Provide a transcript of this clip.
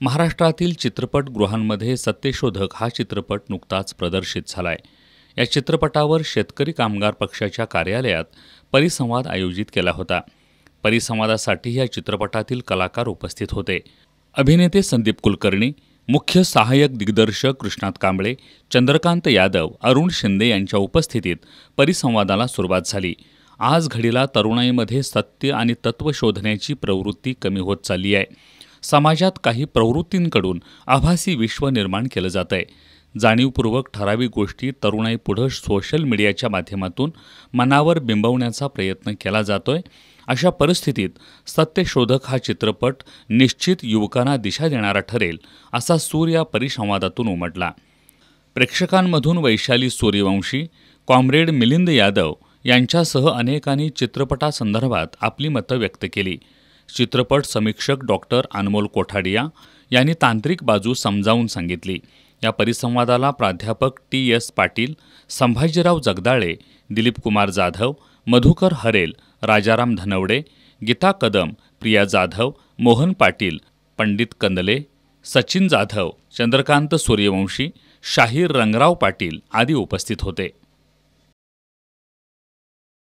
महाराष्ट्रातील चित्रपटगृहांमध्ये सत्यशोधक हा चित्रपट नुकताच प्रदर्शित झालाय। या चित्रपटावर शेतकरी कामगार पक्षाच्या कार्यालयात परिसंवाद आयोजित केला होता। परिसंवादासाठी या चित्रपटातील कलाकार उपस्थित होते। अभिनेते संदीप कुलकर्णी, मुख्य सहाय्यक दिग्दर्शक कृष्णात कांबळे, चंद्रकांत यादव, अरुण शिंदे यांच्या उपस्थितीत परिसंवादाला सुरुवात झाली। आज घडीला तरुणाईमध्ये सत्य आणि तत्व शोधण्याची प्रवृत्ती कमी होत चालली आहे। समाजात काही प्रवृत्तींकडून आभासी विश्व निर्माण केलं जात आहे। जाणीवपूर्वक ठराविक गोष्टी तरुणाईपुढे सोशल मीडियाच्या माध्यमातून मनावर बिंबवण्याचा प्रयत्न केला जातोय। अशा परिस्थितीत सत्यशोधक हा चित्रपट निश्चित युवकांना दिशा देणारा ठरेल, असा सूर या परिसंवादातून उमटला। प्रेक्षकांमधून वैशाली सूर्यवंशी, कॉम्रेड मिलिंद यादव यांच्यासह अनेकांनी चित्रपटासंदर्भात आपली मतं व्यक्त केली। चित्रपट समीक्षक डॉक्टर अनमोल कोठाडिया यांनी तांत्रिक बाजू समजावून सांगितली। या परिसंवादाला प्राध्यापक टी.एस. पाटील, संभाजीराव जगदाळे, दिलीप कुमार जाधव, मधुकर हरेल, राजाराम धनवडे, गीता कदम, प्रिया जाधव, मोहन पाटील, पंडित कंदले, सचिन जाधव, चंद्रकांत सूर्यवंशी, शाहीर रंगराव पाटील आदी उपस्थित होते।